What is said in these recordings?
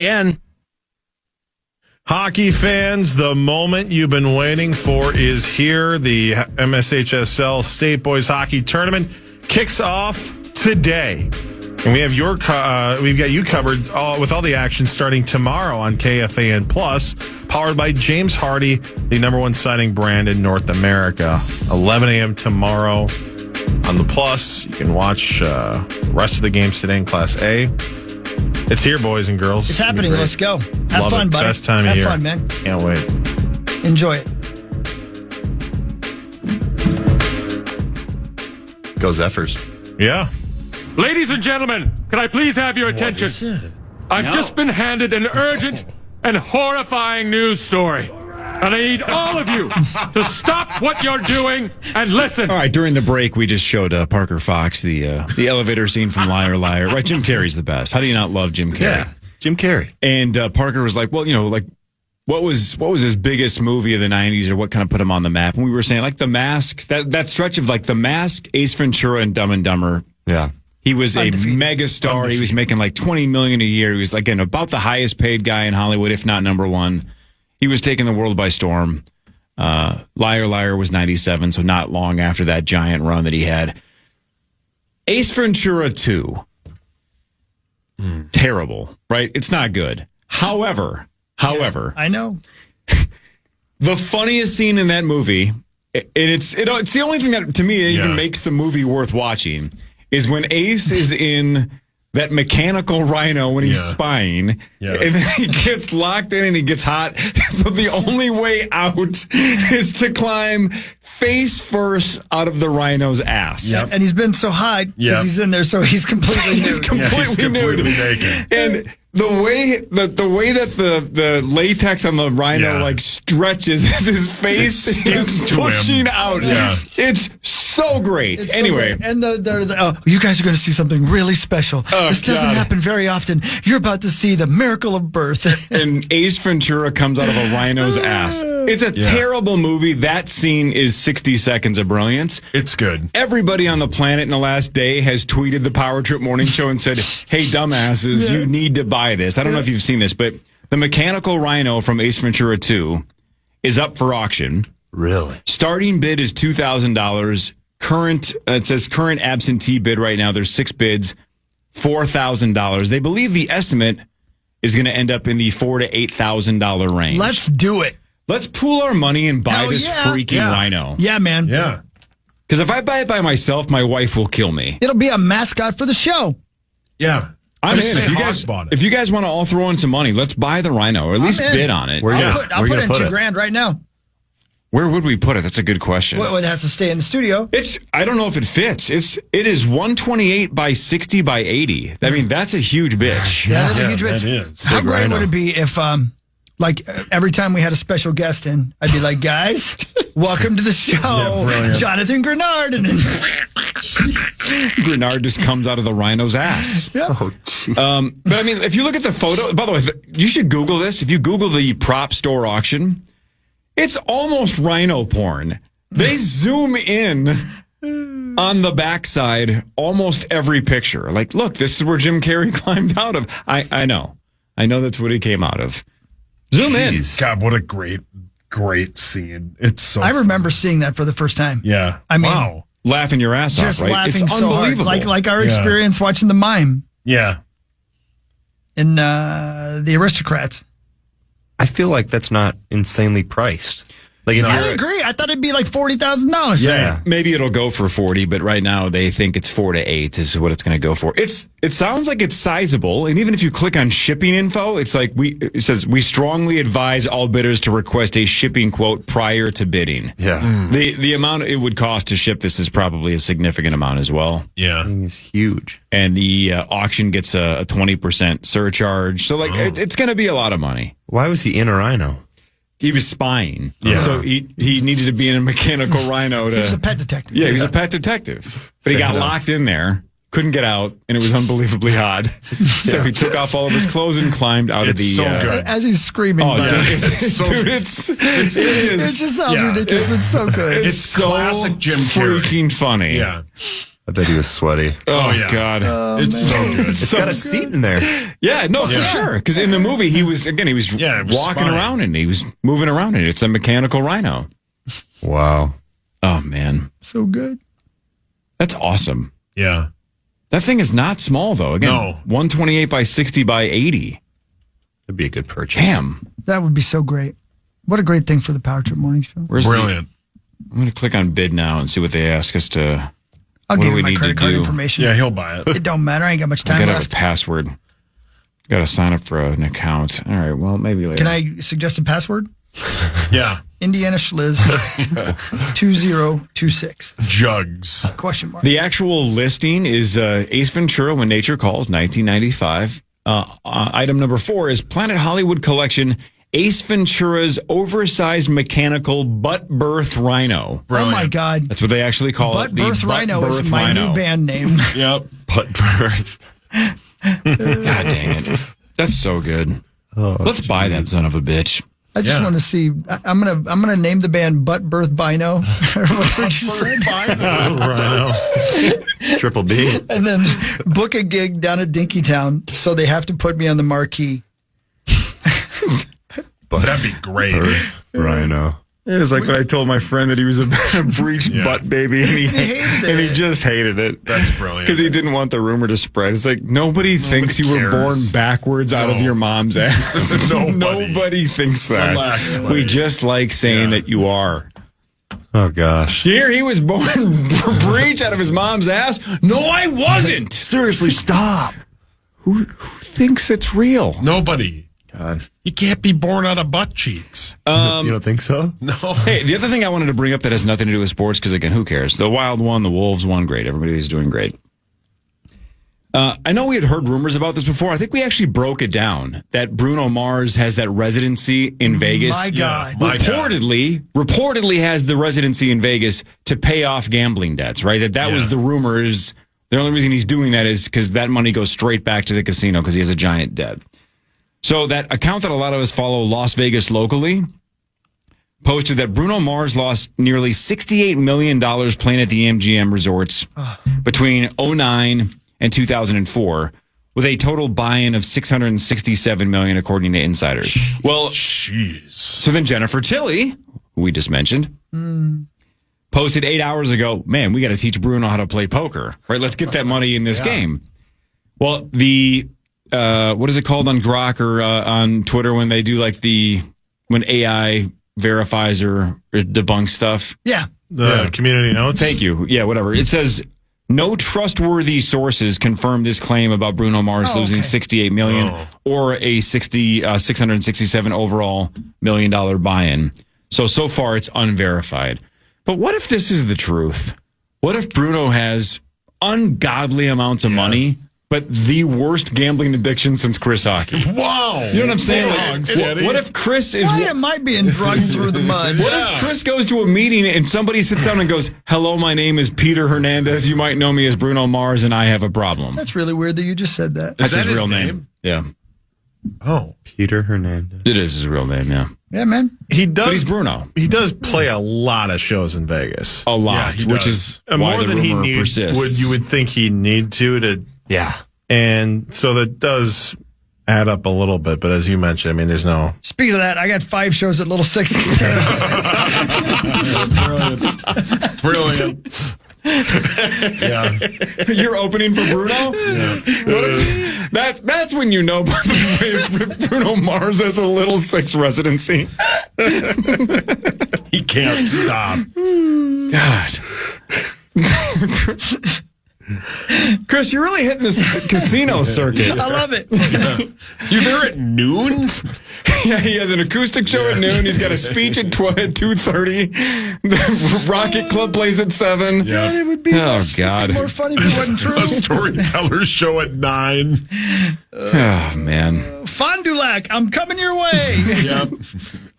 And hockey fans, the moment you've been waiting for is here. The MSHSL State Boys Hockey Tournament kicks off today. And we have we've got you covered with all the action starting tomorrow on KFAN Plus, powered by James Hardy, the #1 siding brand in North America. 11 a.m. tomorrow on the Plus. You can watch the rest of the games today in Class A. It's here, boys and girls. It's happening. Let's go. Have Love fun, it. buddy. Best time of year. Have fun, man. Can't wait. Enjoy it. Go Zephyrs. Yeah. Ladies and gentlemen, can I please have your attention? I've just been handed an urgent and horrifying news story. And I need all of you to stop what you're doing and listen. all right, during the break, we just showed Parker Fox the elevator scene from Liar Liar. Right, Jim Carrey's the best. How do you not love Jim Carrey? Yeah, Jim Carrey. And Parker was like, well, what was his biggest movie of the 90s, or what kind of put him on the map? And we were saying, like, The Mask, that stretch of, like, The Mask, Ace Ventura, and Dumb and Dumber. Yeah. He was a mega star. He was making like $20 million a year. He was, again, about the highest paid guy in Hollywood, if not #1. He was taking the world by storm. Liar Liar was 97, so not long after that giant run that he had. Ace Ventura 2. Terrible, right? It's not good. However, I know. the funniest scene in that movie, and it's the only thing that, to me, even makes the movie worth watching, is when Ace is in that mechanical rhino when he's spying, and then he gets locked in and he gets hot. So the only way out is to climb face first out of the rhino's ass. Yep. And he's been so hot because he's in there, so he's completely nude. He's completely naked. And the way that the latex on the rhino stretches as his face is pushing out. Yeah. It's so great. It's anyway. So great. And you guys are going to see something really special. This doesn't happen very often. You're about to see the miracle of birth. And Ace Ventura comes out of a rhino's ass. It's a terrible movie. That scene is 60 seconds of brilliance. It's good. Everybody on the planet in the last day has tweeted the Power Trip Morning Show and said, hey, dumbasses, you need to buy this. I don't know if you've seen this, but the mechanical rhino from Ace Ventura 2 is up for auction. Really? Starting bid is $2,000. It says current absentee bid right now. There's 6 bids, $4,000. They believe the estimate is going to end up in the $4,000 to $8,000 range. Let's do it. Let's pool our money and buy this freaking rhino. Yeah, man. Yeah. Because if I buy it by myself, my wife will kill me. It'll be a mascot for the show. Yeah. I'm in. If you guys want to all throw in some money, let's buy the rhino, or at least bid on it. I'll put in $2,000 right now. Where would we put it? That's a good question. Well, it has to stay in the studio. I don't know if it fits. It is 128 by 60 by 80. I mean, that's a huge bitch. Yeah, that's a huge bitch. How great would it be if, every time we had a special guest in, I'd be like, guys, welcome to the show, Jonathan Grenard, and then Grenard just comes out of the rhino's ass. Yeah. Oh, jeez. But I mean, if you look at the photo, by the way, you should Google this. If you Google the prop store auction, it's almost rhino porn. They zoom in on the backside almost every picture. Like, look, this is where Jim Carrey climbed out of. I know that's what he came out of. Zoom in. God, what a great scene. It's so I remember seeing that for the first time. Yeah. I mean, wow. Laughing your ass just off, right? laughing It's so unbelievable. hard. Like our experience watching the mime Yeah. in The Aristocrats. I feel like that's not insanely priced. Like, I agree. I thought it'd be like $40,000. Yeah. Maybe it'll go for 40, but right now they think it's 4 to 8 is what it's going to go for. It sounds like it's sizable, and even if you click on shipping info, it's like it says we strongly advise all bidders to request a shipping quote prior to bidding. Yeah. The amount it would cost to ship this is probably a significant amount as well. Yeah. It's huge. And the auction gets a 20% surcharge, so it's going to be a lot of money. Why was he in a rhino? He was spying, so he needed to be in a mechanical rhino. He was a pet detective. Yeah, he was a pet detective. But he got locked in there, couldn't get out, and it was unbelievably hot. So he took off all of his clothes and climbed out of the... so good. As he's screaming. Oh, by dude, it is. It just sounds ridiculous. It's so good. It's so classic Jim Carrey. freaking funny. Yeah. I bet he was sweaty. Oh, yeah. God. It's so good. It's got a seat in there. Yeah, no, for sure. Because in the movie, he was walking around and he was moving around in it. It's a mechanical rhino. Wow. Oh, man. So good. That's awesome. Yeah. That thing is not small, though. Again, No. 128 by 60 by 80. That'd be a good purchase. Damn. That would be so great. What a great thing for the Power Trip Morning Show. Brilliant. I'm going to click on bid now and see what they ask us to. I'll What give do you we my need credit to card do? information. Yeah, he'll buy it. It don't matter. I ain't got much I time gotta have a left. password. Got to sign up for an account. All right, well, maybe later. Can I suggest a password? Yeah. Indiana Schliz 2026 Jugs. question mark. The actual listing is Ace Ventura: When Nature Calls, 1995. Item number 4 is Planet Hollywood Collection, Ace Ventura's oversized mechanical butt birth rhino. Oh my God. That's what they actually call Butt it. the Birth butt Rhino is birth my rhino. new band name. Yep. Butt birth. God dang it. That's so good. Let's buy that son of a bitch. I just want to see. I'm gonna name the band Butt Birth Bino. What did you say? Rhino. Triple B. And then book a gig down at Dinkytown, so they have to put me on the marquee. That'd be great. Birth Rhino. It was like when I told my friend that he was a breech butt baby, and he just hated it. That's brilliant. Because he didn't want the rumor to spread. It's like nobody thinks you were cares. born backwards out of your mom's ass. Nobody thinks that. Relax, buddy. We just like saying that you are. Oh, gosh. Here he was born breech out of his mom's ass. No, I wasn't. Seriously, stop. Who thinks it's real? Nobody. God. You can't be born out of butt cheeks. You don't think so? No. Hey, the other thing I wanted to bring up that has nothing to do with sports, because again, who cares? The Wild won, the Wolves won, great. Everybody's doing great. I know we had heard rumors about this before. I think we actually broke it down that Bruno Mars has that residency in Vegas. My God. Reportedly has the residency in Vegas to pay off gambling debts, right? That was the rumors. The only reason he's doing that is because that money goes straight back to the casino because he has a giant debt. So that account that a lot of us follow, Las Vegas Locally, posted that Bruno Mars lost nearly $68 million playing at the MGM resorts between 2009 and 2004, with a total buy-in of $667 million, according to insiders. Well, jeez. So then Jennifer Tilly, who we just mentioned, posted 8 hours ago, man, we got to teach Bruno how to play poker. Right? Let's get that money in this game. Well, the... what is it called on Grok or on Twitter when they do when AI verifies or debunks stuff? Yeah. The community notes. Thank you. Yeah, whatever. It says no trustworthy sources confirm this claim about Bruno Mars losing $68 million or a $667 overall $1 million buy-in. So far it's unverified. But what if this is the truth? What if Bruno has ungodly amounts of money, but the worst gambling addiction since Chris Hockey? Wow. You know what I'm saying? What if Chris is... Why am I being drugged through the mud? What if Chris goes to a meeting and somebody sits down and goes, hello, my name is Peter Hernandez. You might know me as Bruno Mars, and I have a problem. That's really weird that you just said that. That's Is that his real his name. Yeah. Oh. Peter Hernandez. It is his real name, yeah. Yeah, man. He But does. he's Bruno. He does play a lot of shows in Vegas. A lot, he which does. is why more the than he rumor needs. persists. You would think he'd need to. Yeah. And so that does add up a little bit. But as you mentioned, I mean, there's no. Speaking of that, I got 5 shows at Little 67. Brilliant. Yeah. You're opening for Bruno? Yeah. That's when you know, by the way, Bruno Mars has a Little 6 residency. He can't stop. God. Chris, you're really hitting this casino circuit. I love it. You're there at noon? Yeah, he has an acoustic show at noon. He's got a speech at 2:30. The Rocket Club plays at 7. God, it would be Oh, God. more funny if it wasn't true. A storyteller show at 9. Oh, man. Fond du Lac, I'm coming your way. Yep.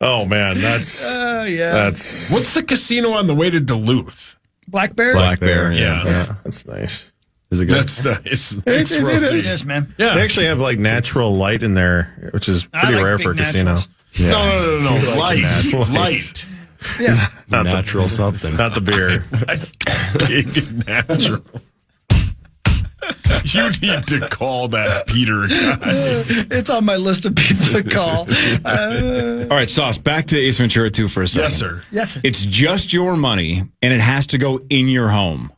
Oh, man. That's. Yeah. That's. What's the casino on the way to Duluth? Black Bear? Black Bear. Yeah. That's nice. Is it good? That's nice. It is, man. Yeah. They actually have natural light in there, which is pretty like rare big for a casino. naturals. Yeah. No. Light. Yeah. Natural something. Not the beer. Big natural. You need to call that Peter guy. It's on my list of people to call. All right, Sauce, back to Ace Ventura 2 for a second. Yes, sir. Yes, sir. It's just your money, and it has to go in your home.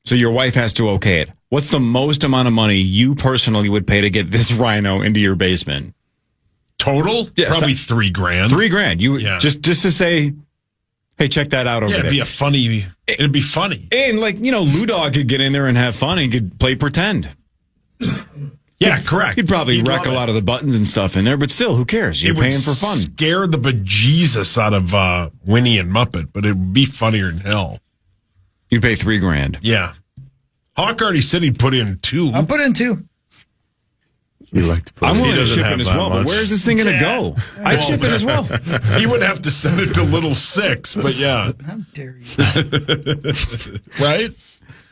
So your wife has to okay it. What's the most amount of money you personally would pay to get this rhino into your basement? Total? Yeah, probably $3,000. $3,000. You just to say, hey, check that out over there. It'd be funny. And Lou Dog could get in there and have fun and could play pretend. Yeah, correct. He'd probably wreck a lot of the buttons and stuff in there, but still, who cares? You're paying for fun. Scare the bejesus out of Winnie and Muppet, but it would be funnier than hell. You'd pay $3,000. Yeah. Hawk already said he'd put in 2. I'll put in 2. You like to put I'm it. willing to ship it as well, but where's this thing going to go? I'd ship it as well. He would have to send it to Little Six, but yeah. How dare you? Right?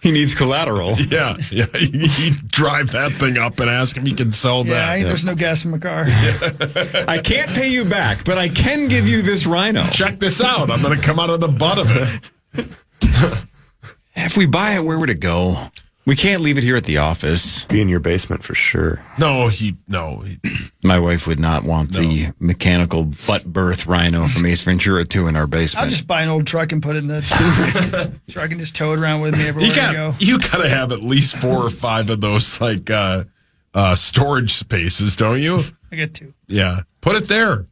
He needs collateral. Yeah. He'd drive that thing up and ask if he can sell that. Yeah, there's no gas in my car. I can't pay you back, but I can give you this rhino. Check this out. I'm going to come out of the butt of it. If we buy it, where would it go? We can't leave it here at the office. Be in your basement for sure. No. My wife would not want the mechanical butt birth rhino from Ace Ventura 2 in our basement. I'll just buy an old truck and put it in the truck and just tow it around with me everywhere I go. You got to have at least 4 or 5 of those storage spaces, don't you? I get 2. Yeah. Put it there.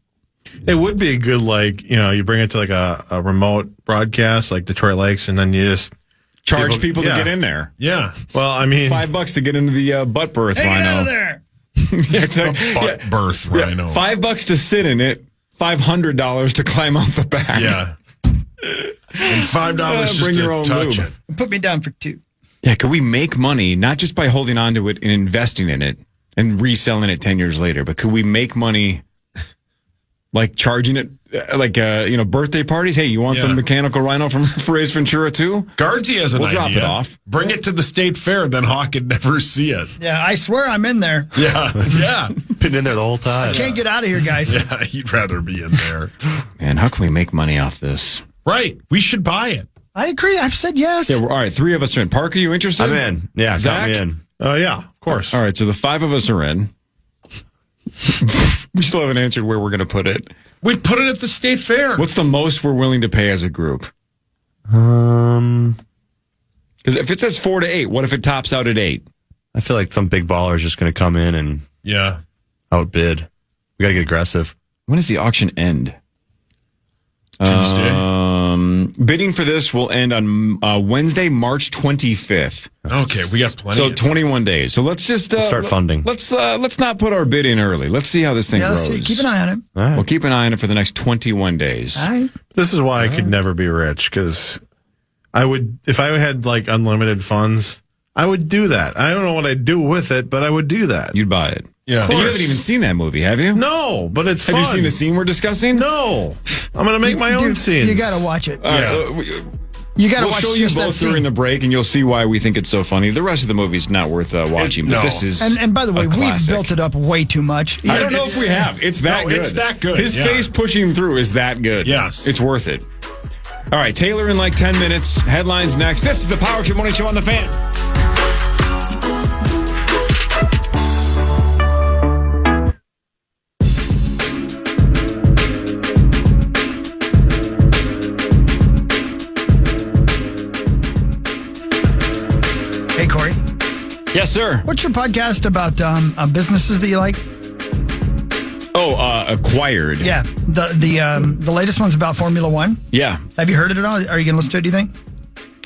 It would be a good, you bring it to a remote broadcast like Detroit Lakes, and then you just charge people to get in there. Yeah. Well, I mean, $5 to get into the butt birth rhino. Get out of there. Yeah, exactly. Butt birth rhino. $5 to sit in it. $500 to climb out the back. Yeah. And $5 just bring to your own touch lube. it. Put me down for 2. Yeah, could we make money not just by holding on to it and investing in it and reselling it 10 years later, but could we make money like charging it, birthday parties? Hey, you want the mechanical rhino for Ace Ventura 2? Guardsy has an idea. We'll drop it off. Bring it to the state fair, then Hawk could never see it. Yeah, I swear I'm in there. Yeah. Been in there the whole time. I can't get out of here, guys. Yeah, he'd rather be in there. Man, how can we make money off this? Right. We should buy it. I agree. I've said yes. Yeah, all right, 3 of us are in. Parker, you interested? I'm in. Yeah, Zach? got me in. Yeah, of course. All right, so the 5 of us are in. We still haven't answered where we're going to put it. We'd put it at the state fair. What's the most we're willing to pay as a group? I Because if it says 4 to 8, what if it tops out at 8? feel like some big baller is just going to come in and outbid. We got to get aggressive. When does the auction end? Tuesday. Bidding for this will end on Wednesday, March 25th. Okay, we got plenty. So 21 days. So let's just start funding. Let's not put our bid in early. Let's see how this thing Let's grows. see. Keep an eye on it. All right. We'll keep an eye on it for the next 21 days. All right. This is why I could never be rich, because I would, if I had unlimited funds, I would do that. I don't know what I'd do with it, but I would do that. You'd buy it. Yeah. And you haven't even seen that movie, have you? No, but it's fun. Have you seen the scene we're discussing? No. I'm going to make my own scenes. You got to watch it. You got to we'll watch show you just that both scene. during the break, and you'll see why we think it's so funny. The rest of the movie's not worth watching, but this is And by the way, a we've classic. built it up way too much. I don't know if we have. It's that good. It's that good. His face pushing through is that good. Yes. It's worth it. All right, Taylor in like 10 minutes. Headlines next. This is the Power Trip Morning Show on the Fan. Hey, Corey, Yes, sir. what's your podcast about businesses that you like? Acquired. Yeah, the latest one's about Formula One. Yeah. Have you heard it at all? Are you going to listen to it, do you think?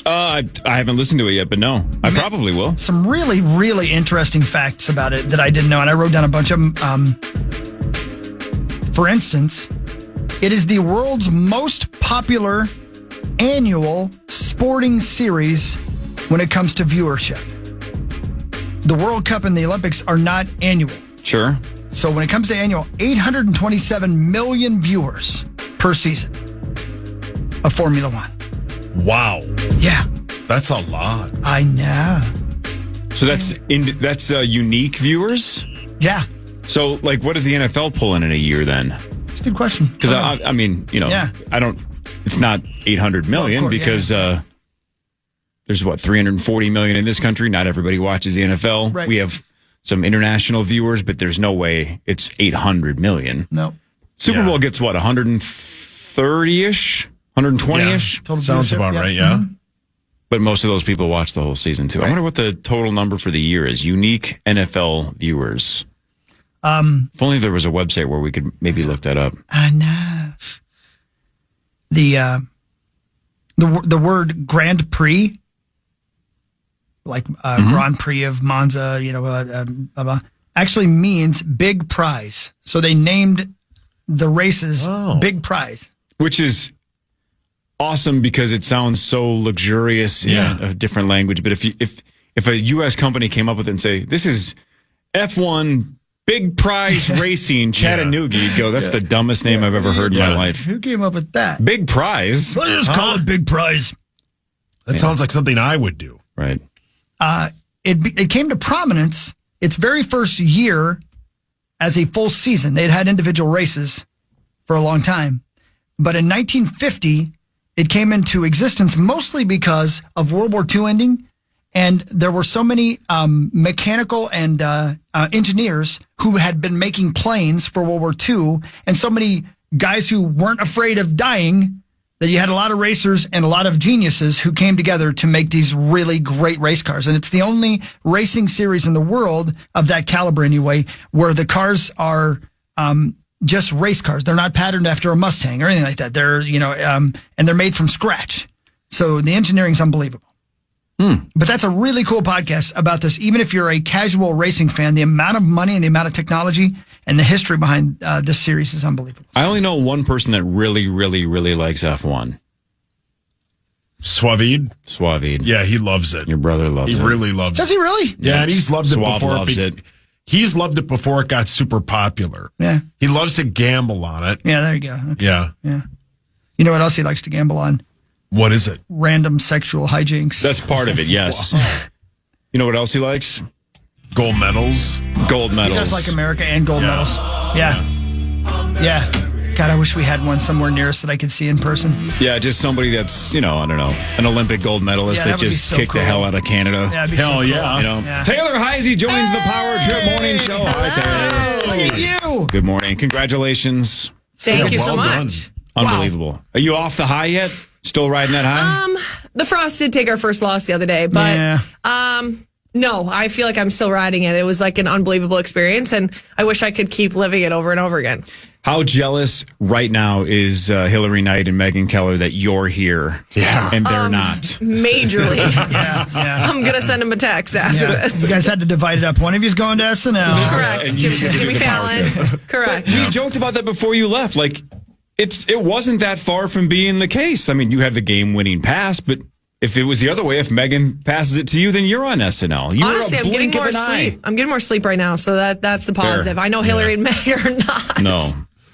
I haven't listened to it yet, but no. I probably will. Some really, really interesting facts about it that I didn't know, and I wrote down a bunch of them. For instance, it is the world's most popular annual sporting series when it comes to viewership. The World Cup and the Olympics are not annual. Sure. So when it comes to annual, 827 million viewers per season of Formula One. Wow. Yeah, That's a lot. I know. So that's unique viewers? Yeah, So, like, what does the NFL pull in a year then? it's a good question. Because, I mean, Yeah. I don't, it's not 800 million Well, of course, because there's there's 340 million in this country. Not everybody watches the NFL. Right. We have some international viewers, but there's no way it's 800 million. No. Super Bowl gets 130-ish, 120-ish. Yeah. Sounds about right, yeah. Mm-hmm. But most of those people watch the whole season, too. Right. I wonder what the total number for the year is. Unique NFL viewers. If only there was a website where we could maybe look that up. I know. The word Grand Prix, like Grand Prix of Monza, blah, blah, actually means big prize. So they named the races Big Prize. Which is awesome because it sounds so luxurious in a different language. But if a U.S. company came up with it and say, this is F1 Big Prize Racing Chattanooga, you'd go, that's the dumbest name I've ever heard in my life. Who came up with that? Big Prize? Let's just call it Big Prize. That sounds like something I would do. Right. It came to prominence its very first year as a full season. They'd had individual races for a long time. But in 1950, it came into existence mostly because of World War II ending. And there were so many mechanical and engineers who had been making planes for World War II, and so many guys who weren't afraid of dying, that you had a lot of racers and a lot of geniuses who came together to make these really great race cars. And it's the only racing series in the world of that caliber anyway, where the cars are just race cars. They're not patterned after a Mustang or anything like that. They're, and they're made from scratch. So the engineering's unbelievable. But that's a really cool podcast about this. Even if you're a casual racing fan, the amount of money and the amount of technology and the history behind this series is unbelievable. I only know one person that really, really, really likes F1. Suavid. Yeah, he loves it. Your brother loves it. He really loves it. Does he really? Yeah, and he's loved it before. Loves it. He's loved it before it got super popular. Yeah. He loves to gamble on it. Yeah, there you go. Okay. Yeah. You know what else he likes to gamble on? What is it? Random sexual hijinks. That's part of it, yes. You know what else he likes? Gold medals. Gold medals. He does like America and gold medals. Yeah. God, I wish we had one somewhere near us that I could see in person. Yeah, just somebody that's, I don't know, an Olympic gold medalist that just kicked the hell out of Canada. Yeah, hell so yeah. Cool. Taylor Heise joins the Power Trip Morning Show. Hi, Taylor. Look at you. Good morning. Congratulations. Thank you so much. Done. Unbelievable. Wow. Are you off the high yet? Still riding that high? The Frost did take our first loss the other day, but no, I feel like I'm still riding it. It was like an unbelievable experience, and I wish I could keep living it over and over again. How jealous right now is Hillary Knight and Megyn Keller that you're here and they're not? Majorly. Yeah. I'm going to send him a text after this. You guys had to divide it up. One of you's going to SNL. Correct. And Jimmy Fallon. Correct. We joked about that before you left. Like, it wasn't that far from being the case. I mean, you have the game-winning pass, but if it was the other way, if Megyn passes it to you, then you're on SNL. Honestly, I'm getting more sleep. I'm getting more sleep right now, so that's the positive. I know Hillary and Meg are not. No.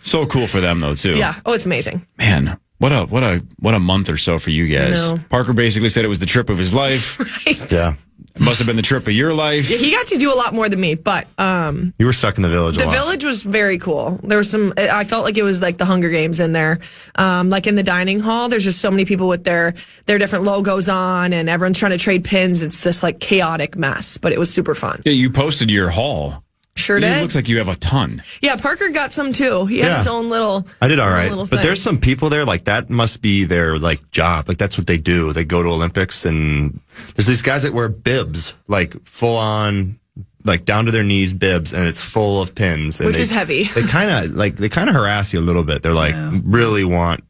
So cool for them, though, too. Yeah. Oh, it's amazing. Man, what a month or so for you guys. Parker basically said it was the trip of his life. Right. Yeah. It must have been the trip of your life. Yeah, he got to do a lot more than me, but you were stuck in the village a lot. The village was very cool. There was I felt like it was like the Hunger Games in there. Like in the dining hall, there's just so many people with their different logos on, and everyone's trying to trade pins. It's this like chaotic mess, but it was super fun. Yeah, you posted your haul. Sure did. It looks like you have a ton. Yeah, Parker got some too. He had his own little. I did all right, but there's some people there like that must be their like job. Like that's what they do. They go to Olympics, and there's these guys that wear bibs, like full on, like down to their knees bibs, and it's full of pins. And Which is heavy. They kind of harass you a little bit. They're like really want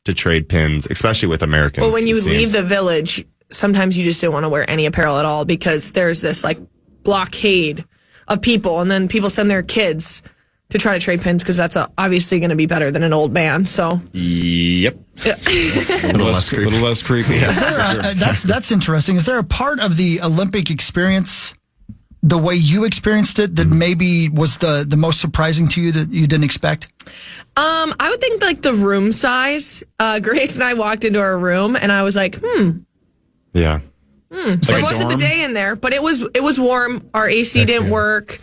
to trade pins, especially with Americans. Well, when you leave the village, sometimes you just don't want to wear any apparel at all because there's this like blockade of people, and then people send their kids to try to trade pins because that's obviously going to be better than an old man. So, yep, a little less creepy. Is there that's interesting. Is there a part of the Olympic experience, the way you experienced it, that maybe was the most surprising to you that you didn't expect? I would think like the room size. Grace and I walked into our room, and I was like, There was a bidet in there, but it was warm. Our AC didn't work.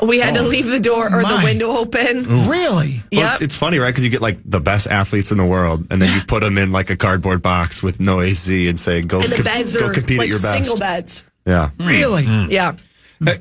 We had to leave the door or the window open. Really? Well, Yep. it's funny, right? Because you get like the best athletes in the world, and then you put them in like a cardboard box with no AC and say, "Go, And the beds go are compete like at your best." single beds. Yeah. Really? Yeah. We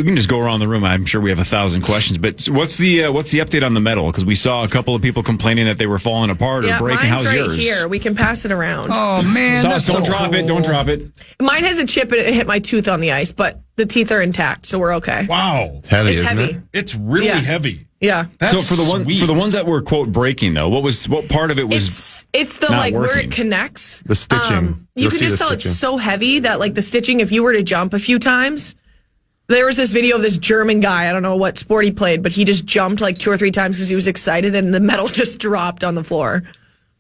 can just go around the room. I'm sure we have 1,000 questions, but what's the update on the medal? Because we saw a couple of people complaining that they were falling apart or Yeah, breaking. mine's How's right yours? here. We can pass it around. Oh, man. That's Don't so drop it. Don't drop it. Mine has a chip and it hit my tooth on the ice, but the teeth are intact, so we're okay. Wow. It's heavy, It's isn't heavy. it? It's really Yeah. heavy. Yeah. That's so sweet. for the ones that were quote breaking though, what part of it was? It's the not like where working. it connects. The stitching. You You'll can see just the tell it's stitching. so heavy that like the stitching, if you were to jump a few times, there was this video of this German guy, I don't know what sport he played, but he just jumped like 2 or 3 times because he was excited and the metal just dropped on the floor.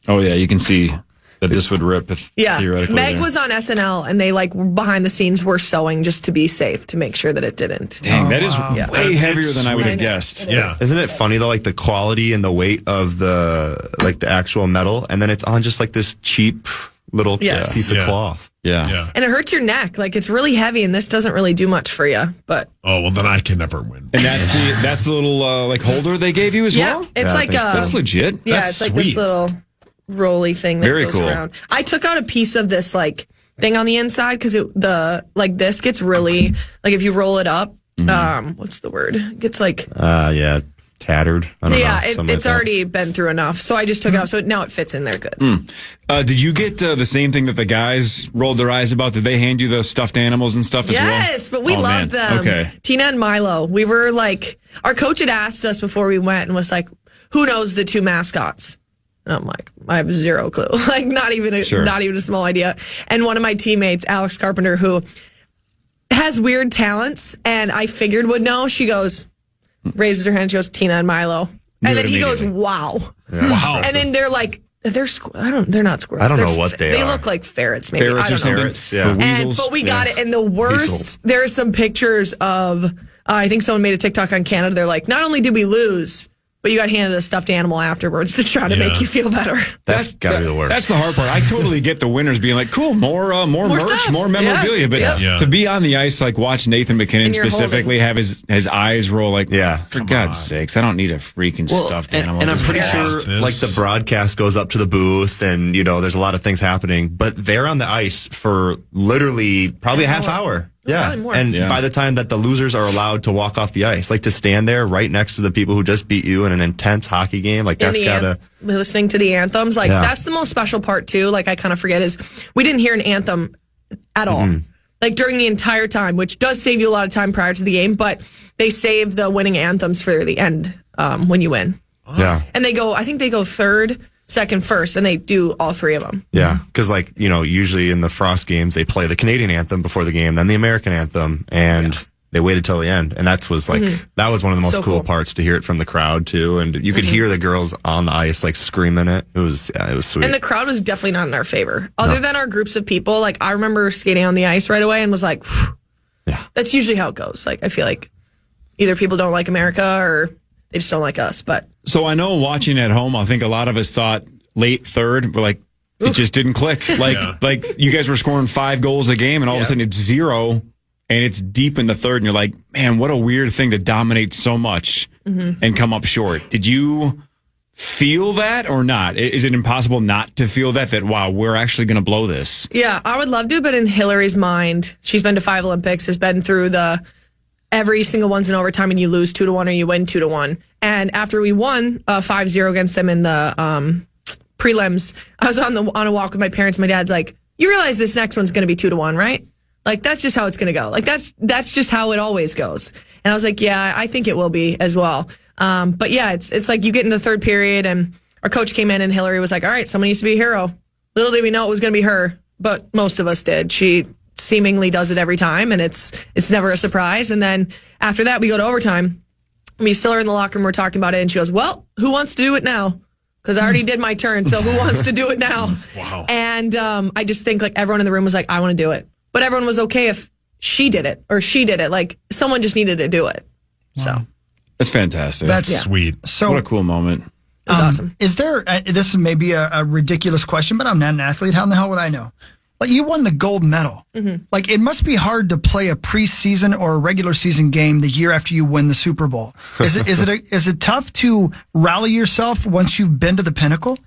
Oh yeah, you can see that this would rip. Yeah. Theoretically. Meg there. was on SNL and they like behind the scenes were sewing just to be safe to make sure that it didn't. Dang, that is Yeah. way heavier than I would have sweet. guessed. Yeah. Isn't it funny though, like the quality and the weight of the actual metal, and then it's on just like this cheap little Yes. piece of Yeah. cloth. Yeah. Yeah. And it hurts your neck. Like it's really heavy and this doesn't really do much for you. But Oh, well, then I can never win. And that's the little like holder they gave you as yeah, well. it's Yeah, I like think so. That's legit. Yeah, That's it's like this sweet. little rolly thing that Very goes cool. around. I took out a piece of this like thing on the inside because this gets really like if you roll it up, what's the word? It gets like Yeah, tattered. I don't know. yeah, something it's like that. already been through enough. So I just took it out. So now it fits in there good. Did you get the same thing that the guys rolled their eyes about? Did they hand you the stuffed animals and stuff as well? Yes, but we Oh, loved man. them. Okay. Tina and Milo. We were like, our coach had asked us before we went and was like, who knows the 2 mascots? And I'm like, I have zero clue. Like not even a small idea. And one of my teammates, Alex Carpenter, who has weird talents and I figured would know, she goes, raises her hand, she goes, Tina and Milo. And then he goes, wow. Wow. And then they're like, they're not squirrels. I don't know They're what they They are. look like ferrets, maybe. Ferrets I or don't know. something? Ferrets, yeah. Or weasels? But we got Yeah. it. And the worst, there are some pictures of, I think someone made a TikTok on Canada. They're like, not only did we lose, but you got handed a stuffed animal afterwards to try to make you feel better. That's got to be the worst. That's the hard part. I totally get the winners being like, cool, more merch, stuff. more memorabilia. Yeah. But Yeah. to be on the ice, like watch Nathan McKinnon And you're specifically have his eyes roll like, Yeah. for God's sakes, I don't need a freaking stuffed animal. And I'm pretty Yeah. sure like the broadcast goes up to the booth and, there's a lot of things happening, but they're on the ice for literally probably a half hour. Yeah. Probably more. And Yeah. by the time that the losers are allowed to walk off the ice, like to stand there right next to the people who just beat you in an intense hockey game, like that's gotta. Listening to the anthems, like Yeah. that's the most special part too. Like I kind of forget is we didn't hear an anthem at all. Like during the entire time, which does save you a lot of time prior to the game, but they save the winning anthems for the end when you win. Yeah. And I think they go third, second, first, and they do all 3 of them. Yeah, because usually in the Frost games they play the Canadian anthem before the game, then the American anthem, and they waited till the end, and that was one of the most So cool cool. parts to hear it from the crowd too, and you could hear the girls on the ice like screaming it. It was sweet. And the crowd was definitely not in our favor. Other than our groups of people, like I remember skating on the ice right away and was like, "Phew." Yeah. That's usually how it goes. Like I feel like either people don't like America or they just don't like us. But So I know watching at home, I think a lot of us thought late third, but like it just didn't click. Like you guys were scoring 5 goals a game, and all of a sudden it's 0, and it's deep in the third, and you're like, man, what a weird thing to dominate so much and come up short. Did you feel that or not? Is it impossible not to feel that wow, we're actually going to blow this? yeah, I would love to. But in Hillary's mind, she's been to 5 Olympics, has been through every single one's in overtime, and you lose 2-1 or you win 2-1. And after we won 5-0 against them in the prelims, I was on a walk with my parents. My dad's like, "You realize this next one's going to be 2-1, right? Like that's just how it's going to go. Like that's just how it always goes." And I was like, "Yeah, I think it will be as well." But yeah, it's like you get in the third period, and our coach came in, and Hillary was like, "All right, someone needs to be a hero." Little did we know it was going to be her, but most of us did. She seemingly does it every time, and it's never a surprise. And then after that, we go to overtime. We still are in the locker room. We're talking about it, and she goes, "Well, who wants to do it now? Because I already did my turn, so who wants to do it now?" Wow. And I just think like everyone in the room was like, "I want to do it," but everyone was okay if she did it or she did it. Like someone just needed to do it. So That's fantastic. That's Sweet. so. what a cool moment. it was awesome. Is there, this is maybe a ridiculous question, but I'm not an athlete. How in the hell would I know? Like, you won the gold medal. Mm-hmm. Like, it must be hard to play a preseason or a regular season game the year after you win the Super Bowl. Is it tough to rally yourself once you've been to the pinnacle?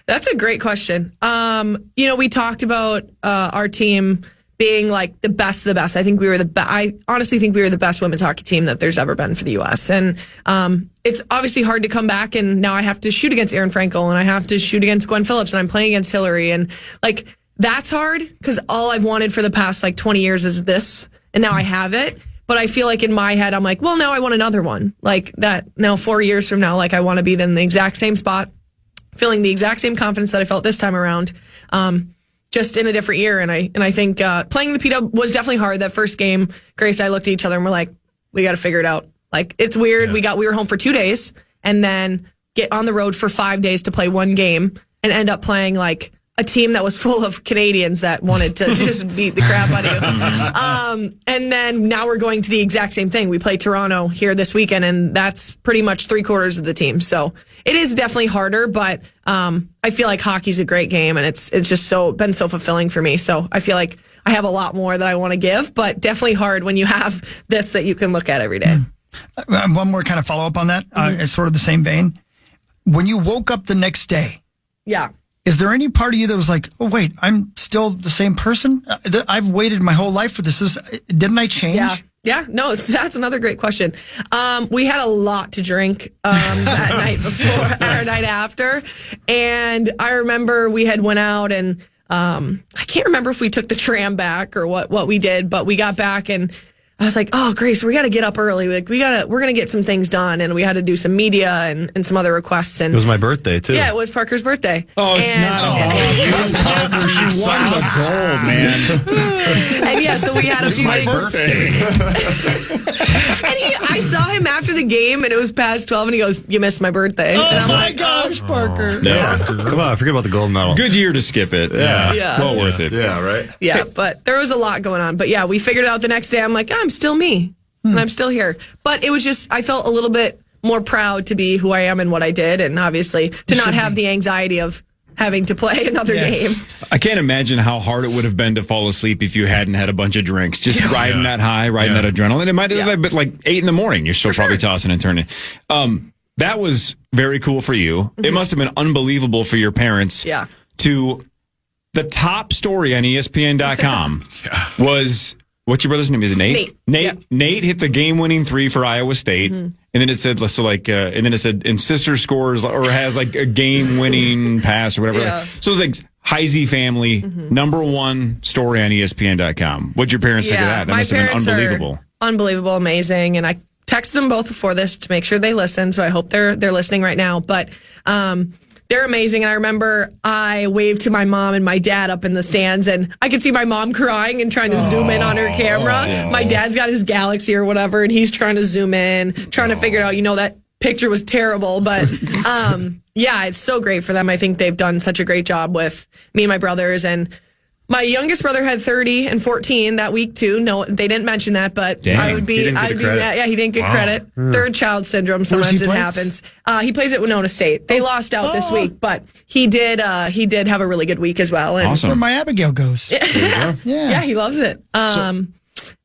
That's a great question. We talked about our team being like the best of the best. I think we were I honestly think we were the best women's hockey team that there's ever been for the U.S. And it's obviously hard to come back, and now I have to shoot against Erin Frankel, and I have to shoot against Gwen Phillips, and I'm playing against Hillary, and like that's hard because all I've wanted for the past like 20 years is this, and now I have it. But I feel like in my head, I'm like, well, now I want another one. Like that now 4 years from now, like I want to be in the exact same spot, feeling the exact same confidence that I felt this time around. Just in a different year. And I think playing the PW was definitely hard. That first game, Grace and I looked at each other and we're like, we got to figure it out. Like, it's weird. Yeah. We were home for 2 days and then get on the road for 5 days to play one game and end up playing like a team that was full of Canadians that wanted to just beat the crap out of you. And then now we're going to the exact same thing. We play Toronto here this weekend, and that's pretty much 3/4 of the team. So it is definitely harder, but I feel like hockey's a great game, and it's just been so fulfilling for me. So I feel like I have a lot more that I want to give, but definitely hard when you have this that you can look at every day. One more kind of follow up on that. It's sort of the same vein. When you woke up the next day, yeah. Is there any part of you that was like, oh, wait, I'm still the same person? I've waited my whole life for this. Didn't I change? Yeah. No, that's another great question. We had a lot to drink that night before or night after. And I remember we had went out and I can't remember if we took the tram back or what we did, but we got back and I was like, oh, Grace, we got to get up early. Like, we're going to get some things done. And we had to do some media and some other requests. And it was my birthday, too. Yeah, it was Parker's birthday. Oh, it's not. Parker, she won the gold, man. And yeah, so we had a few things. And I saw him after the game, and it was past 12, and he goes, you missed my birthday. Oh, and I'm my gosh, Parker. Yeah. Come on, forget about the gold medal. Good year to skip it. Yeah. Well worth it. Yeah, right? Yeah, but there was a lot going on. But yeah, we figured it out the next day. I'm like, I'm still me, and I'm still here. But it was just, I felt a little bit more proud to be who I am and what I did, and obviously to not have the anxiety of having to play another game. I can't imagine how hard it would have been to fall asleep if you hadn't had a bunch of drinks. Just riding that high, riding that adrenaline. It might have been like 8 a.m. You're still probably tossing and turning. That was very cool for you. Mm-hmm. It must have been unbelievable for your parents. Yeah. To the top story on ESPN.com was, what's your brother's name? Is it Nate? Nate. Yep. Nate hit the game-winning 3 for Iowa State. Mm-hmm. And then it said, and sister scores or has like a game-winning pass or whatever. Yeah. So it was like Heise family, #1 story on ESPN.com. What'd your parents think of that? That must have been unbelievable. Unbelievable, amazing. And I texted them both before this to make sure they listened. So I hope they're listening right now. But they're amazing. And I remember I waved to my mom and my dad up in the stands, and I could see my mom crying and trying to zoom in on her camera. My dad's got his Galaxy or whatever, and he's trying to zoom in, trying to figure out, that picture was terrible. But yeah, it's so great for them. I think they've done such a great job with me and my brothers. And my youngest brother had 30 and 14 that week too. No, they didn't mention that, but I would be. He didn't get credit. Third child syndrome. Sometimes it happens. He plays at Winona State. They lost out this week, but he did have a really good week as well. And awesome. Where my Abigail goes. Yeah, he loves it. And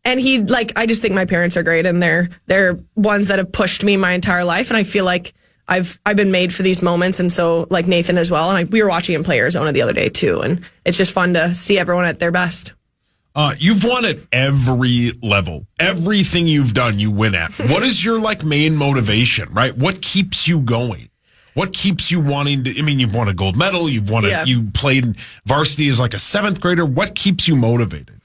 I just think my parents are great, and they're ones that have pushed me my entire life, and I feel like I've been made for these moments, and so like Nathan as well. And we were watching him play Arizona the other day too, and it's just fun to see everyone at their best. You've won at every level. Everything you've done, you win at. What is your main motivation, right? What keeps you going? What keeps you wanting to? I mean, you've won a gold medal. You played varsity as like a 7th grader. What keeps you motivated?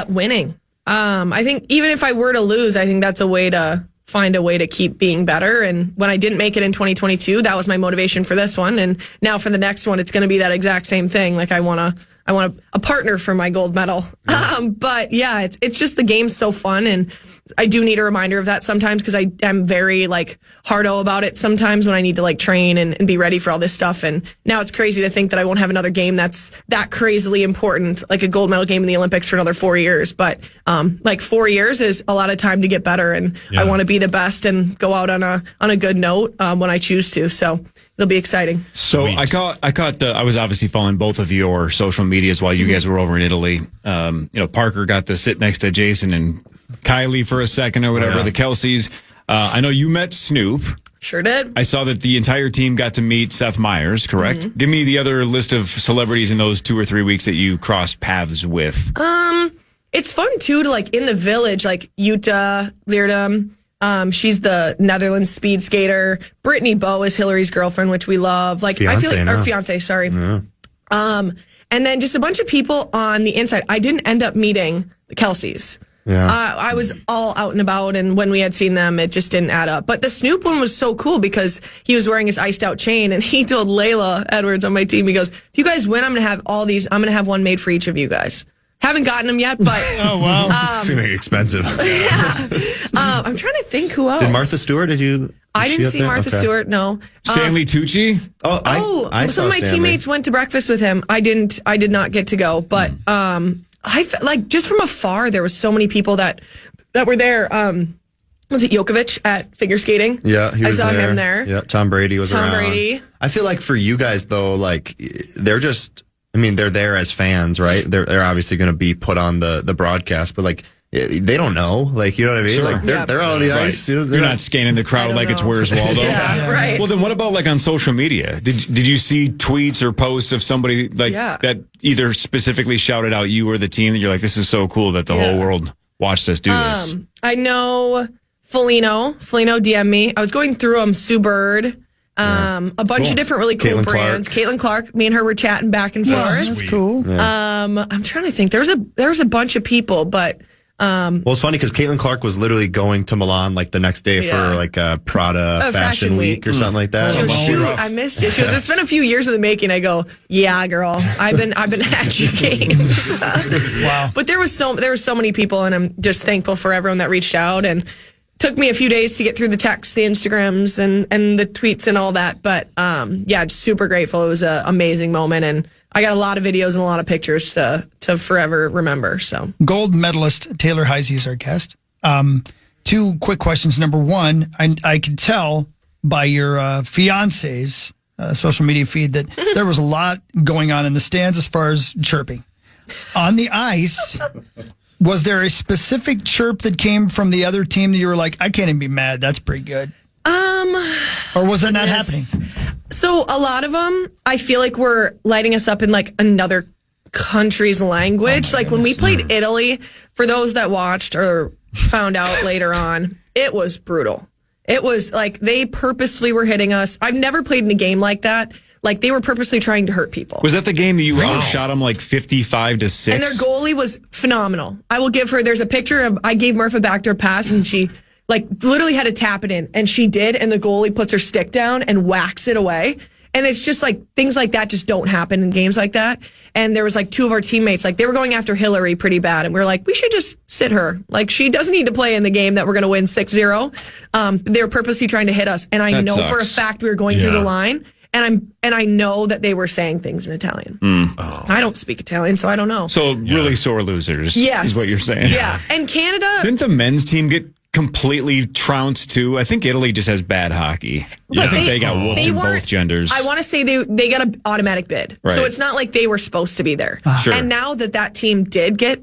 Winning. I think even if I were to lose, I think that's a way to find a way to keep being better. And when I didn't make it in 2022, that was my motivation for this one. And now for the next one, it's going to be that exact same thing. Like I want a partner for my gold medal. But yeah, it's just the game's so fun. And I do need a reminder of that sometimes because I am very like hardo about it sometimes when I need to like train and be ready for all this stuff. And now it's crazy to think that I won't have another game that's that crazily important, like a gold medal game in the Olympics for another 4 years. But like 4 years is a lot of time to get better, and I want to be the best and go out on a good note when I choose to. So it'll be exciting. So I was obviously following both of your social medias while you guys were over in Italy. Parker got to sit next to Jason and Kylie for a second or whatever, the Kelseys. I know you met Snoop. Sure did. I saw that the entire team got to meet Seth Meyers, correct? Mm-hmm. Give me the other list of celebrities in those 2 or 3 weeks that you crossed paths with. It's fun too to like in the village, like Jutta Leerdam. She's the Netherlands speed skater. Brittany Bowe is Hillary's girlfriend, which we love. Like I feel like or fiance, sorry. Yeah. And then just a bunch of people on the inside. I didn't end up meeting the Kelseys. Yeah. I was all out and about, and when we had seen them, it just didn't add up. But the Snoop one was so cool because he was wearing his iced out chain, and he told Layla Edwards on my team, he goes, if you guys win, I'm going to have all these. I'm going to have one made for each of you guys. Haven't gotten them yet, but oh wow, it's gonna be expensive. Yeah, I'm trying to think who else. Did Martha Stewart? Did you? I didn't see Martha Stewart. No. Stanley Tucci. I some of my teammates went to breakfast with him. I did not get to go, but I felt like just from afar there was so many people that were there. Was it Djokovic at figure skating? Yeah, he was I saw there. him there. Yeah, Tom Brady was around. Tom Brady. I feel like for you guys though, like they're just. I mean, they're there as fans, right? They're obviously going to be put on the broadcast, but like they don't know, like you know what I mean? Sure. Like they're on the ice. You're not scanning the crowd like it's Where's Waldo. Yeah, right. Well, then what about like on social media? Did you see tweets or posts of somebody like that either specifically shouted out you or the team that you're like, this is so cool that the whole world watched us do this? I know Felino DM'd me. I was going through them. Sue Bird. A bunch of different really cool brands. Caitlin Clark, me and her were chatting back and forth. That's cool. Yeah. I'm trying to think. There was a bunch of people, but well, it's funny because Caitlin Clark was literally going to Milan like the next day for like a Prada Fashion Week or something like that. She was, shoot, I missed it. She goes, it's been a few years in the making. I go, yeah, girl, I've been at your games. Wow. But there were so many people, and I'm just thankful for everyone that reached out. And took me a few days to get through the texts, the Instagrams, and the tweets and all that. But just super grateful. It was an amazing moment, and I got a lot of videos and a lot of pictures to forever remember. So, Gold Medalist Taylor Heise is our guest. 2 quick questions. Number one, I could tell by your fiance's social media feed that there was a lot going on in the stands as far as chirping. On the ice, was there a specific chirp that came from the other team that you were like, I can't even be mad, that's pretty good? Or was that not happening? So a lot of them, I feel like were lighting us up in like another country's language. Like when we played Italy, for those that watched or found out later on, it was brutal. It was like they purposely were hitting us. I've never played in a game like that. Like they were purposely trying to hurt people. Was that the game that you shot them like 55-6? And their goalie was phenomenal. I will give her. There's a picture of I gave Murph a backdoor pass and she like literally had to tap it in, and she did. And the goalie puts her stick down and whacks it away. And it's just like things like that just don't happen in games like that. And there was like 2 of our teammates, like they were going after Hillary pretty bad. And we were like, we should just sit her. Like she doesn't need to play in the game that we're going to win 6-0. They were purposely trying to hit us. And I know for a fact we were going through the line. And I know that they were saying things in Italian. I don't speak Italian, so I don't know. So really sore losers is what you're saying. Yeah. And Canada... Didn't the men's team get completely trounced too? I think Italy just has bad hockey. I think they got whooped in both genders. I want to say they got an automatic bid. Right. So it's not like they were supposed to be there. Sure. And now that team did get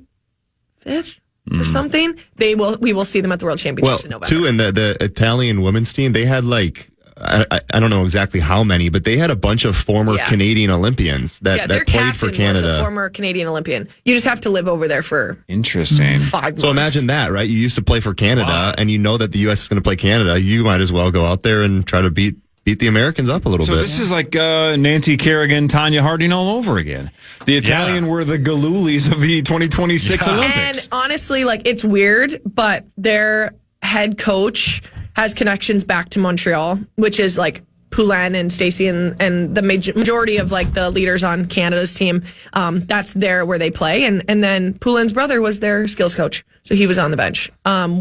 5th or something, we will see them at the World Championships in November. Too, and the Italian women's team, they had like... I don't know exactly how many, but they had a bunch of former Canadian Olympians that played for Canada. Was a former Canadian Olympian. You just have to live over there for 5 months. So imagine that, right? You used to play for Canada, and you know that the U.S. is going to play Canada. You might as well go out there and try to beat the Americans up a little bit. So this is like Nancy Kerrigan, Tanya Harding all over again. The Italian were the Galulis of the 2026 Olympics. And honestly, like it's weird, but their head coach has connections back to Montreal, which is like Poulin and Stacy and the majority of like the leaders on Canada's team. That's there where they play. And then Poulin's brother was their skills coach. So he was on the bench,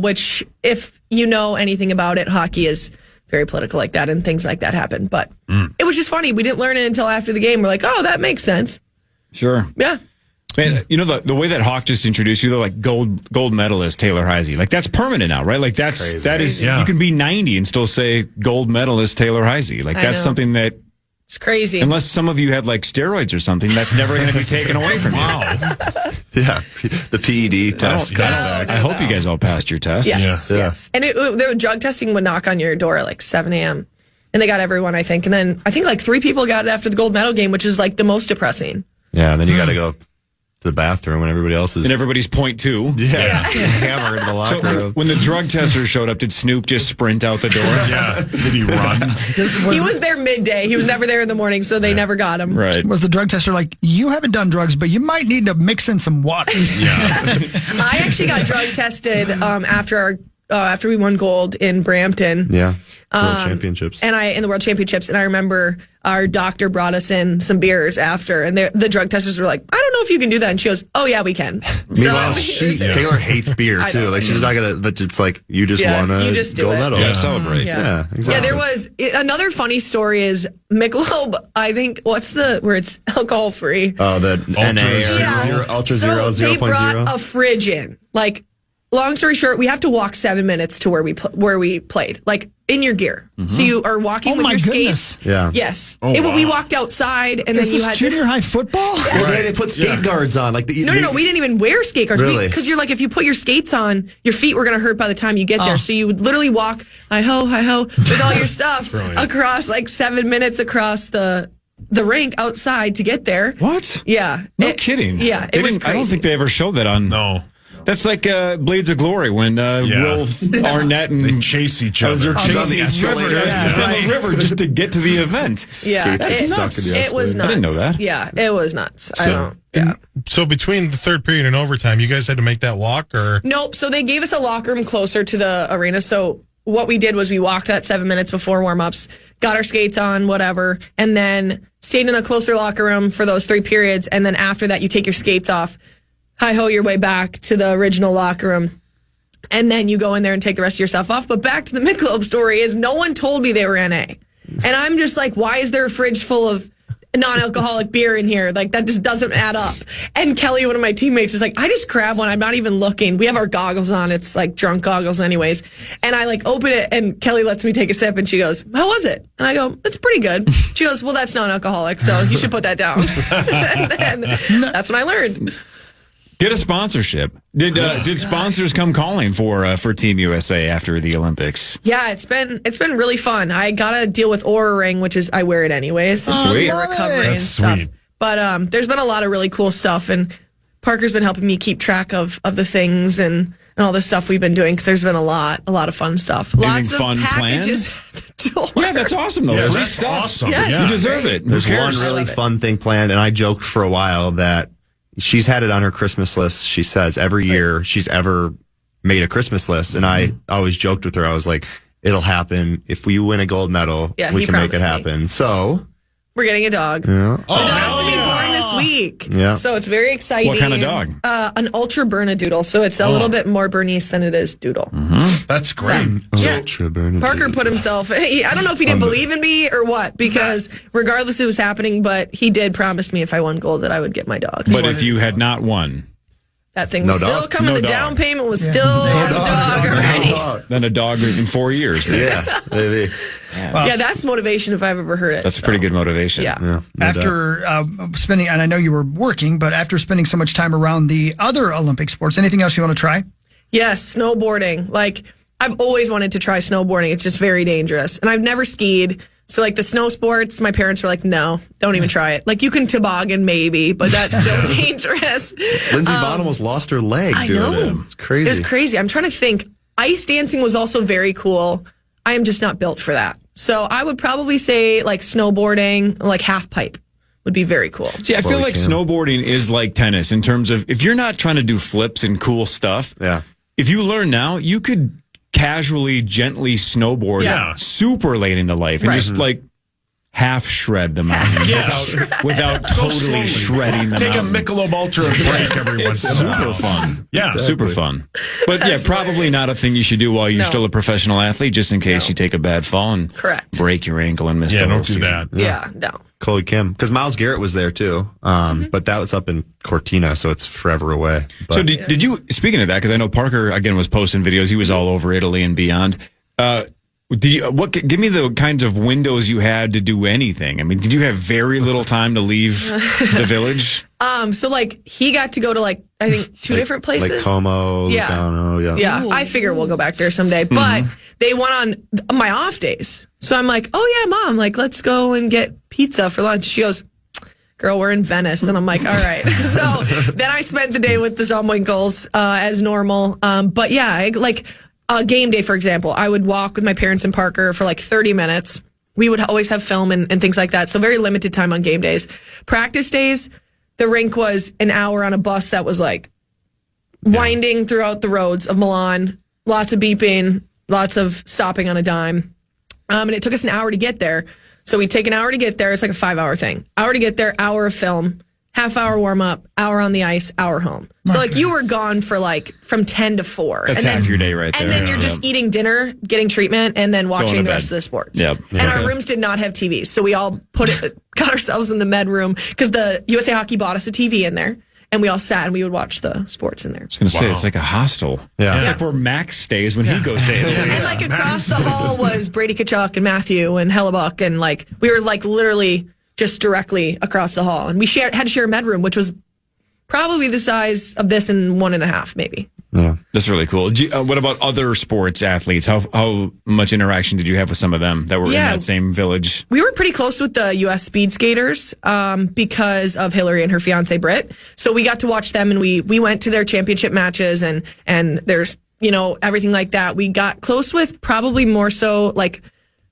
which if you know anything about it, hockey is very political like that and things like that happen. But it was just funny. We didn't learn it until after the game. We're like, oh, that makes sense. Sure. Yeah. Man, you know, the way that Hawk just introduced you, though, like gold medalist Taylor Heise, like that's permanent now, right? Like that is you can be 90 and still say gold medalist Taylor Heise. Like that's something that it's crazy. Unless some of you had like steroids or something, that's never going to be taken away from you. Wow. Yeah, the PED test comes back. I hope you guys all passed your test. Yes. And the drug testing would knock on your door at like 7 a.m. And they got everyone, I think. And then I think like 3 people got it after the gold medal game, which is like the most depressing. Yeah, and then you got to go to the bathroom when everybody else is. And everybody's point 2. Yeah. Hammered in the locker room. When the drug testers showed up, did Snoop just sprint out the door? Yeah. Did he run? He was there midday. He was never there in the morning, so they never got him. Right. Was the drug tester like, you haven't done drugs, but you might need to mix in some water? Yeah. I actually got drug tested after we won gold in Brampton. Yeah. World Championships. And in the World Championships. And I remember our doctor brought us in some beers after, and the drug testers were like, I don't know if you can do that. And she goes, oh, yeah, we can. Meanwhile, Taylor hates beer, too. Like, she's not going to, but it's like, you just won a gold medal. Yeah, celebrate. Yeah, exactly. Yeah, there was another funny story is Michelob, I think, where it's alcohol free. Oh, the NA or Ultra Zero, They 0.0. brought a fridge in. Like, long story short, we have to walk 7 minutes to where we played. Like, in your gear. So you are walking with your skates. Yeah. Yes. Oh, wow. We walked outside and then Is you this had junior high football? Well, they put skate guards on. Like No, we didn't even wear skate guards. Really? Because you're like, if you put your skates on, your feet were going to hurt by the time you get there. So you would literally walk, hi-ho, with all your stuff across like 7 minutes across the rink outside to get there. What? Yeah. No kidding. Yeah, it was crazy. I don't think they ever showed that on. No. That's like Blades of Glory when Will Arnett and they chase each other. They're chasing the escalator. on the river just to get to the event. Yeah, Skates are stuck in the it was escalator. nuts. I didn't know that. Yeah, it was nuts. So between the third period and overtime, you guys had to make that walk, or? Nope. So they gave us a locker room closer to the arena. So what we did was we walked that 7 minutes before warm-ups, got our skates on, whatever, and then stayed in a closer locker room for those 3 periods. And then after that, you take your skates off, hi-ho your way back to the original locker room. And then you go in there and take the rest of your stuff off. But back to the Michelob story is no one told me they were NA. And I'm just like, why is there a fridge full of non-alcoholic beer in here? Like, that just doesn't add up. And Kelly, one of my teammates, is like, I just grab one. I'm not even looking. We have our goggles on. It's like drunk goggles anyways. And I like open it and Kelly lets me take a sip and she goes, how was it? And I go, it's pretty good. She goes, well, that's non-alcoholic, so you should put that down. And then that's when I learned. Get a sponsorship. Did sponsors come calling for Team USA after the Olympics? Yeah, it's been really fun. I got to deal with Oura Ring, which is I wear it anyways. It's Sweet. for recovery and That's stuff. sweet. But there's been a lot of really cool stuff, and Parker's been helping me keep track of the things and all the stuff we've been doing because there's been a lot of fun stuff. Lots of fun packages at the door. Yeah, that's awesome though. Yeah, Free that's stuff. awesome. Yes, Yeah. You deserve it. Who There's one cares? really Love it. fun thing planned, and I joked for a while that she's had it on her Christmas list. She says every year she's ever made a Christmas list, and I always joked with her. I was like, it'll happen if we win a gold medal. Yeah, we he can make it promised me. happen. So We're getting a dog. yeah. The dog's going to be born this week. Yeah. So it's very exciting. What kind of dog? An ultra Bernedoodle. So it's a little bit more Bernice than it is Doodle. That's great. Yeah. Bernedoodle. Parker put himself, I don't know if he didn't believe in me or what, because regardless it was happening, but he did promise me if I won gold that I would get my dog. But if you had not won, that thing was No still dog? coming, No the dog. down payment was still on the dog already. then a dog in 4 years. Right? Yeah, maybe. Yeah, that's motivation if I've ever heard it. That's pretty good motivation. Yeah. Yeah, no doubt. After spending, and I know you were working, but after spending so much time around the other Olympic sports, anything else you want to try? Yes, snowboarding. Like, I've always wanted to try snowboarding. It's just very dangerous. And I've never skied. So, like, the snow sports, my parents were like, no, don't even try it. Like, you can toboggan maybe, but that's still dangerous. Lindsey Vonn almost lost her leg I doing know. it. It's crazy. It was crazy. I'm trying to think. Ice dancing was also very cool. I am just not built for that. So I would probably say like snowboarding, like half pipe would be very cool. See, I feel like snowboarding is like tennis in terms of if you're not trying to do flips and cool stuff. Yeah. If you learn now, you could casually, gently snowboard Yeah. super late into life and Right. just like half shred the mountain without totally shredding the Take mountain. a Michelob Ultra break every once in a while. Super fun. Yeah. Super fun. But yeah, probably hilarious. not a thing you should do while you're No. still a professional athlete, just in case you take a bad fall and Correct. break your ankle and miss Yeah, the whole don't do season. that. Yeah, no. Chloe Kim, because Myles Garrett was there too, but that was up in Cortina, so it's forever away. But So did you, speaking of that, because I know Parker, again, was posting videos. He was all over Italy and beyond. Give me the kinds of windows you had to do anything. I mean, did you have very little time to leave the village? So like he got to go to like I think two different places. like Como, Yeah. Lucano, yeah. Yeah, I figure we'll go back there someday. But they went on my off days. So I'm like, oh yeah, Mom, like let's go and get pizza for lunch. She goes, girl, we're in Venice. And I'm like, all right. So then I spent the day with the Zomwinkels as normal. But yeah, like game day, for example, I would walk with my parents and Parker for like 30 minutes. We would always have film and things like that. So very limited time on game days. Practice days, the rink was an hour on a bus that was like winding throughout the roads of Milan. Lots of beeping, lots of stopping on a dime. And it took us an hour to get there. So we take an hour to get there. It's like a 5-hour thing. Hour to get there, hour of film, half-hour warm-up, hour on the ice, hour home. So like you were gone for like from 10 to 4. That's half your day right there. And then you're just eating dinner, getting treatment, and then Going watching to the bed. rest of the sports. Yep. And our rooms did not have TVs. So we all got ourselves in the med room because the USA Hockey bought us a TV in there. And we all sat and we would watch the sports in there. I was going to say, it's like a hostel. Yeah. It's like where Max stays when he goes to Italy. And like across the hall was Brady Tkachuk and Matthew and Hellebuck. And like we were like literally just directly across the hall. And we had to share a med room, which was probably the size of this and 1.5 maybe. Yeah. That's really cool. What about other sports athletes? How much interaction did you have with some of them that were in that same village? We were pretty close with the U.S. speed skaters because of Hillary and her fiance Britt. So we got to watch them, and we went to their championship matches, and there's everything like that. We got close with probably more so like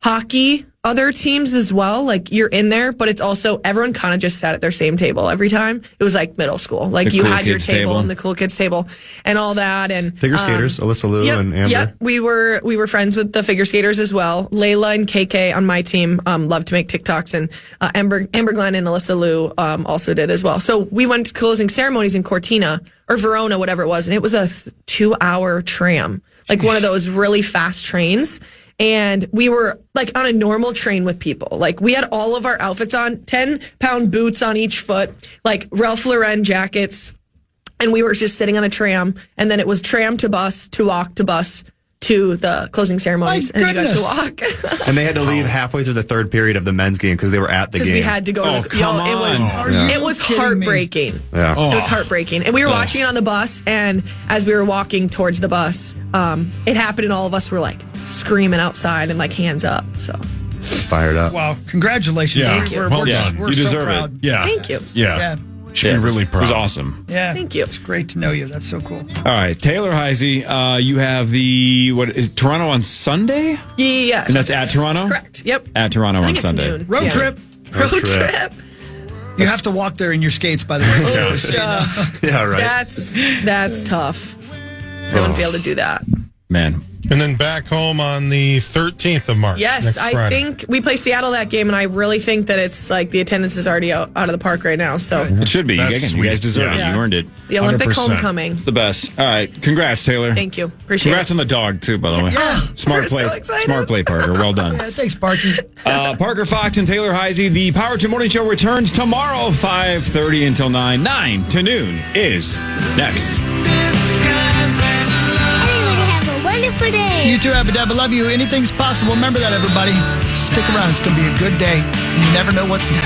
hockey, other teams as well. Like you're in there, but it's also everyone kind of just sat at their same table every time. It was like middle school. Like The you cool had your kids table table. and the cool kids table and all that. And Figure skaters, Alyssa Liu Yep, and Amber. Yep, we were friends with the figure skaters as well. Layla and KK on my team love to make TikToks, and Amber Glenn and Alyssa Liu also did as well. So we went to closing ceremonies in Cortina or Verona, whatever it was, and it was a 2-hour tram, like one of those really fast trains. And we were like on a normal train with people. Like we had all of our outfits on, 10-pound boots on each foot, like Ralph Lauren jackets. And we were just sitting on a tram. And then it was tram to bus, to walk to bus, to the closing ceremonies. My And you got to goodness. walk. And they had to leave halfway through the third period of the men's game because they were at the Because game. we had to go Oh, to the, come it was, on. it was kidding me? heartbreaking. Yeah. It was heartbreaking. And we were watching it on the bus, and as we were walking towards the bus, it happened, and all of us were like screaming outside and like hands up. So Fired up. Wow, congratulations. Yeah. Thank you. We're, Well we're, just, done. we're You so deserve it. proud. Yeah. thank you. Yeah. Yeah. Should be really proud. It was awesome. Yeah. Thank you. It's great to know you. That's so cool. All right, Taylor Heise, you have Toronto on Sunday? Yeah. And that's at Toronto? Correct. Yep. At Toronto I on think it's Sunday. noon. Road Yeah. trip. Road trip. You have to walk there in your skates, by the way. Yeah, right. That's tough. I wouldn't be able to do that. Man. And then back home on the 13th of March. Yes, next I Friday. think we play Seattle that game, and I really think that it's like the attendance is already out of the park right now. So It should be. That's You guys sweet. deserve it. Yeah. You earned it. the Olympic 100%. homecoming. It's the best. All right. Congrats, Taylor. Thank you. Appreciate Congrats it. on the dog, too, by the way. Yeah. Smart We're play. so excited. Smart play, Parker. Well done. Yeah, thanks, Parky. Parker Fox and Taylor Heise. The Power to Morning Show returns tomorrow, 5:30 until 9. 9 to noon is next. Everybody have a wonderful day. You too, Abba Dabba. Love you. Anything's possible. Remember that, everybody. Stick around. It's going to be a good day. You never know what's next.